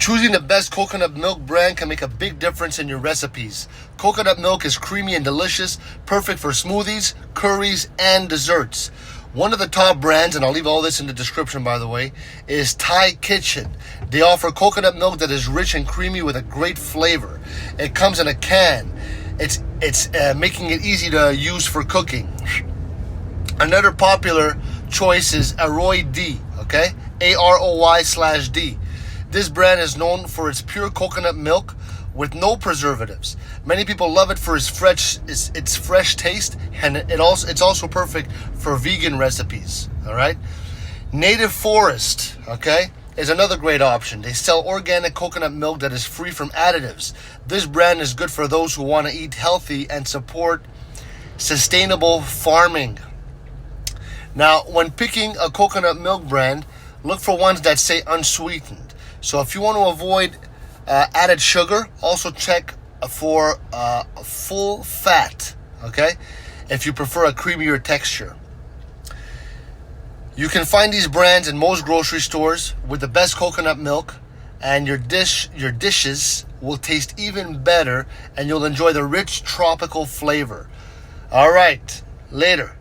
Choosing the best coconut milk brand can make a big difference in your recipes. Coconut milk is creamy and delicious, perfect for smoothies, curries, and desserts. One of the top brands, and I'll leave all this in the description by the way, is Thai Kitchen. They offer coconut milk that is rich and creamy with a great flavor. It comes in a can. It's making it easy to use for cooking. Another popular choice is Aroy-D, okay? AROY/D. This brand is known for its pure coconut milk with no preservatives. Many people love it for its fresh taste, and it's also perfect for vegan recipes. All right. Native Forest, okay, is another great option. They sell organic coconut milk that is free from additives. This brand is good for those who want to eat healthy and support sustainable farming. Now, when picking a coconut milk brand, look for ones that say unsweetened. So if you want to avoid added sugar, also check for full fat, okay? If you prefer a creamier texture. You can find these brands in most grocery stores with the best coconut milk, and your dishes will taste even better, and you'll enjoy the rich tropical flavor. All right, later.